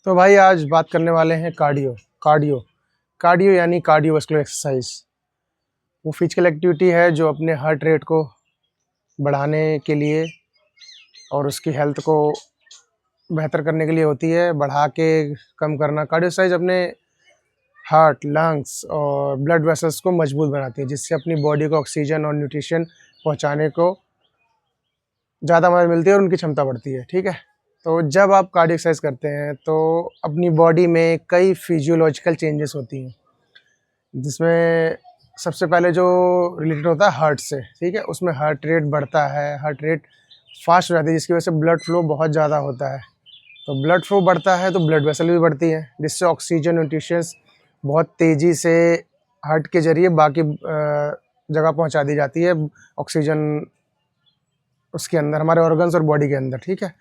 तो भाई आज बात करने वाले हैं कार्डियो। कार्डियो कार्डियो यानी कार्डियोवास्कुलर एक्सरसाइज। वो फिजिकल एक्टिविटी है जो अपने हार्ट रेट को बढ़ाने के लिए और उसकी हेल्थ को बेहतर करने के लिए होती है, बढ़ा के कम करना। कार्डियो एक्सरसाइज अपने हार्ट, लंग्स और ब्लड वेसल्स को मजबूत बनाती है, जिससे अपनी बॉडी को ऑक्सीजन और न्यूट्रिशन पहुंचाने को ज़्यादा मदद मिलती है और उनकी क्षमता बढ़ती है। ठीक है, तो जब आप कार्डियो एक्सरसाइज करते हैं तो अपनी बॉडी में कई फिजियोलॉजिकल चेंजेस होती हैं, जिसमें सबसे पहले जो रिलेटेड होता है हार्ट से। ठीक है, उसमें हार्ट रेट बढ़ता है, हार्ट रेट फास्ट हो जाती है, जिसकी वजह से ब्लड फ्लो बहुत ज़्यादा होता है। तो ब्लड फ्लो बढ़ता है तो ब्लड वेसल भी बढ़ती है, जिससे ऑक्सीजन न्यूट्रिशंस बहुत तेज़ी से हार्ट के ज़रिए बाकी जगह पहुंचा दी जाती है, ऑक्सीजन उसके अंदर, हमारे ऑर्गन्स और बॉडी के अंदर। ठीक है,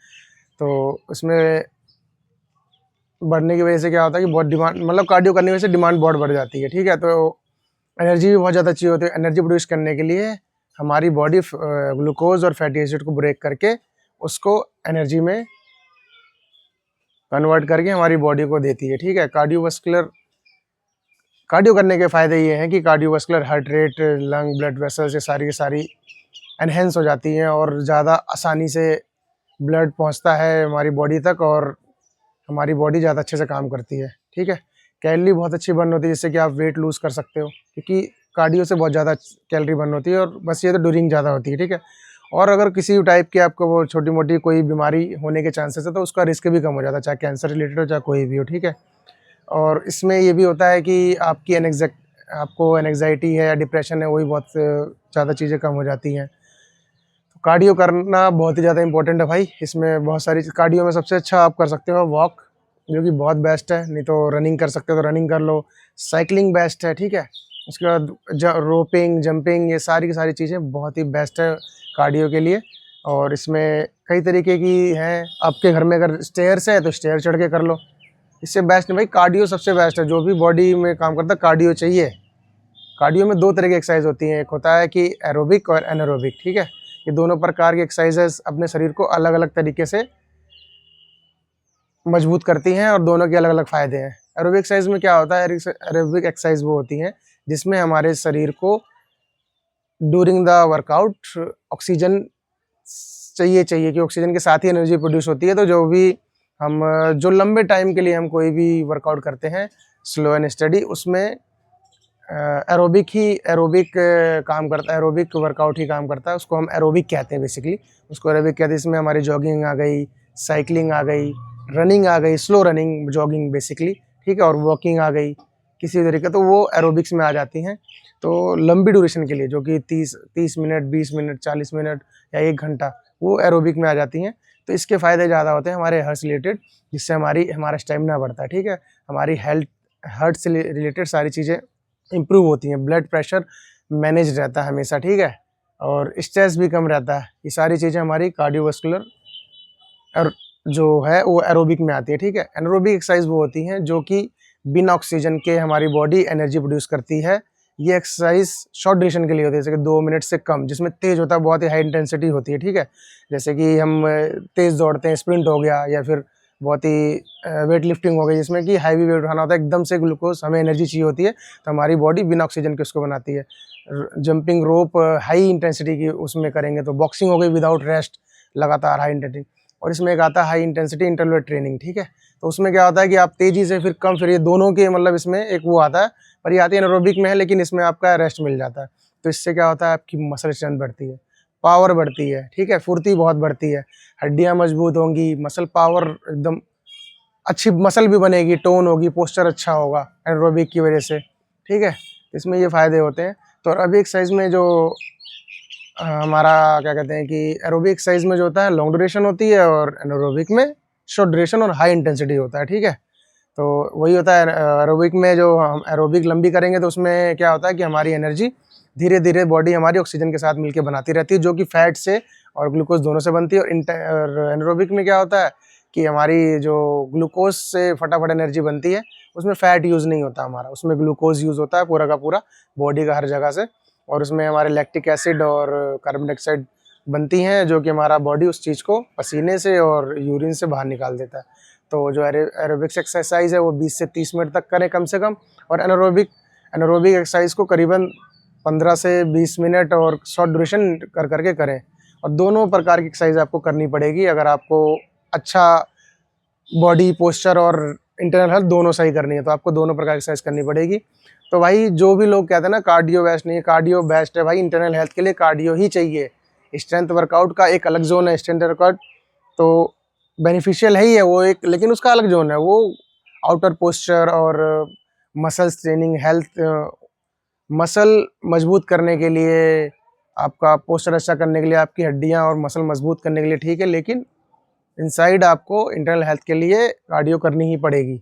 तो उसमें बढ़ने की वजह से क्या होता है कि बहुत डिमांड, मतलब कार्डियो करने की वजह से डिमांड बहुत बढ़ जाती है। ठीक है, तो एनर्जी भी बहुत ज़्यादा चाहिए होती है। एनर्जी प्रोड्यूस करने के लिए हमारी बॉडी ग्लूकोज और फैटी एसिड को ब्रेक करके उसको एनर्जी में कन्वर्ट करके हमारी बॉडी को देती है। ठीक है, कार्डियो करने के फ़ायदे ये हैं कि cardiovascular heart rate, lung, blood vessels, ये सारी की सारी एनहेंस हो जाती हैं और ज़्यादा आसानी से ब्लड पहुंचता है हमारी बॉडी तक और हमारी बॉडी ज़्यादा अच्छे से काम करती है। ठीक है, कैलोरी बहुत अच्छी बर्न होती है, जिससे कि आप वेट लूज़ कर सकते हो, क्योंकि कार्डियो से बहुत ज़्यादा कैलोरी बर्न होती है। और बस ये तो ड्यूरिंग ज़्यादा होती है। ठीक है, और अगर किसी टाइप की आपको वो छोटी मोटी कोई बीमारी होने के चांसेस है तो उसका रिस्क भी कम हो जाता है, चाहे कैंसर रिलेटेड हो चाहे कोई भी हो। ठीक है, और इसमें ये भी होता है कि आपको एनग्जाइटी है या डिप्रेशन है, वही बहुत ज़्यादा चीज़ें कम हो जाती हैं। तो कार्डियो करना बहुत ही ज़्यादा इंपॉर्टेंट है भाई। इसमें बहुत सारी कार्डियो में सबसे अच्छा आप कर सकते हो वॉक, जो कि बहुत बेस्ट है। नहीं तो रनिंग कर सकते हो तो रनिंग कर लो, साइकिलिंग बेस्ट है। ठीक है, उसके बाद रोपिंग, जंपिंग, ये सारी की सारी चीज़ें बहुत ही बेस्ट है कार्डियो के लिए। और इसमें कई तरीके की हैं, आपके घर में अगर स्टेयर्स है तो स्टेयर चढ़ के कर लो, इससे बेस्ट नहीं भाई। कार्डियो सबसे बेस्ट है, जो भी बॉडी में काम करता है कार्डियो चाहिए। कार्डियो में दो तरह की एक्सरसाइज होती हैं, एक होता है कि एरोबिक और एनारोबिक। ठीक है, ये दोनों प्रकार की एक्सरसाइजेस अपने शरीर को अलग अलग तरीके से मजबूत करती हैं और दोनों के अलग अलग फ़ायदे हैं। एरोबिक एक्सरसाइज में क्या होता है, एरोबिक एक्सरसाइज वो होती हैं जिसमें हमारे शरीर को ड्यूरिंग द वर्कआउट ऑक्सीजन चाहिए कि ऑक्सीजन के साथ ही एनर्जी प्रोड्यूस होती है। तो जो लंबे टाइम के लिए हम कोई भी वर्कआउट करते हैं स्लो एंड स्टडी, उसमें एरोबिक काम करता है, एरोबिक वर्कआउट ही काम करता है। उसको हम एरोबिक कहते हैं बेसिकली, उसको एरोबिक कहते हैं। इसमें हमारी जॉगिंग आ गई, साइकिलिंग आ गई, रनिंग आ गई, स्लो रनिंग, जॉगिंग बेसिकली। ठीक है, और वॉकिंग आ गई किसी तरीके, तो वो एरोबिक्स में आ जाती हैं। तो लंबी ड्यूरेशन के लिए, जो कि 30 मिनट, 20 मिनट, 40 मिनट या 1 घंटा, वो एरोबिक में आ जाती हैं। तो इसके फ़ायदे ज़्यादा होते हैं हमारे हेल्थ से रिलेटेड, जिससे हमारा स्टेमिना बढ़ता है। ठीक है, हमारी हार्ट से रिलेटेड सारी चीज़ें इम्प्रूव होती हैं, ब्लड प्रेशर मैनेज रहता है हमेशा। ठीक है, और स्ट्रेस भी कम रहता है। ये सारी चीज़ें हमारी कार्डियोवास्कुलर और जो है वो एरोबिक में आती है। ठीक है, एनारोबिक एक्सरसाइज वो होती हैं जो कि बिना ऑक्सीजन के हमारी बॉडी एनर्जी प्रोड्यूस करती है। ये एक्सरसाइज शॉर्ट ड्यूरेशन के लिए होती है, जैसे कि 2 मिनट से कम, जिसमें तेज़ होता है, बहुत ही हाई इंटेंसिटी होती है। ठीक है, जैसे कि हम तेज़ दौड़ते हैं, स्प्रिंट हो गया, या फिर बहुत ही वेट लिफ्टिंग हो गई, जिसमें कि हैवी वेट उठाना होता है, एकदम से ग्लूकोज, हमें एनर्जी चाहिए होती है, तो हमारी बॉडी बिना ऑक्सीजन के उसको बनाती है। जंपिंग रोप हाई इंटेंसिटी की उसमें करेंगे, तो बॉक्सिंग हो गई विदाउट रेस्ट, लगातार हाई इंटेंसिटी। और इसमें एक आता है हाई इंटेंसिटी इंटरवल ट्रेनिंग। ठीक है, तो उसमें क्या होता है कि आप तेज़ी से फिर कम, फिर ये दोनों के मतलब इसमें एक वो आता है, पर ये आती है एनारोबिक में है, लेकिन इसमें आपका रेस्ट मिल जाता है। तो इससे क्या होता है, आपकी मसल स्ट्रेंथ बढ़ती है, पावर बढ़ती है। ठीक है, फुर्ती बहुत बढ़ती है, हड्डियाँ मजबूत होंगी, मसल पावर एकदम अच्छी, मसल भी बनेगी, टोन होगी, पोस्चर अच्छा होगा एनारोबिक की वजह से। ठीक है, इसमें ये फ़ायदे होते हैं। तो अभी एक्सरसाइज में जो हमारा क्या कहते हैं कि एरोबिक एक्सरसाइज में जो होता है लॉन्ग ड्यूरेशन होती है, और एनारोबिक में शॉर्ट ड्यूरेशन और हाई इंटेंसिटी होता है। ठीक है, तो वही होता है एरोबिक में, जो हम एरोबिक लंबी करेंगे तो उसमें क्या होता है कि हमारी एनर्जी धीरे धीरे बॉडी हमारी ऑक्सीजन के साथ मिलकर बनाती रहती है, जो कि फैट से और ग्लूकोज दोनों से बनती है। और एनारोबिक में क्या होता है कि हमारी जो ग्लूकोज से फटाफट एनर्जी बनती है, उसमें फ़ैट यूज़ नहीं होता हमारा, उसमें ग्लूकोज यूज़ होता है पूरा का पूरा, बॉडी का हर जगह से। और उसमें हमारे लैक्टिक एसिड और कार्बन डाइऑक्साइड बनती हैं, जो कि हमारा बॉडी उस चीज़ को पसीने से और यूरिन से बाहर निकाल देता है। तो जो एरोबिक्स एक्सरसाइज है वो 20 से 30 मिनट तक करें कम से कम, और एनारोबिक एक्सरसाइज को करीबन 15 से 20 मिनट और शॉर्ट ड्यूरेशन कर करके करें। और दोनों प्रकार की एक्सरसाइज आपको करनी पड़ेगी अगर आपको अच्छा बॉडी पोस्चर और इंटरनल हेल्थ दोनों सही करनी है, तो आपको दोनों प्रकार की एक्सरसाइज करनी पड़ेगी। तो भाई जो भी लोग कहते हैं ना कार्डियो बेस्ट नहीं है, कार्डियो बेस्ट है भाई। इंटरनल हेल्थ के लिए कार्डियो ही चाहिए। स्ट्रेंथ वर्कआउट का एक अलग जोन है, स्ट्रेंथ वर्कआउट तो बेनिफिशियल है ही है वो एक, लेकिन उसका अलग जोन है। वो आउटर पोस्चर और मसल्स ट्रेनिंग, हेल्थ मसल मजबूत करने के लिए, आपका पोस्चर अच्छा करने के लिए, आपकी हड्डियां और मसल मजबूत करने के लिए ठीक है, लेकिन इनसाइड आपको इंटरनल हेल्थ के लिए कार्डियो करनी ही पड़ेगी।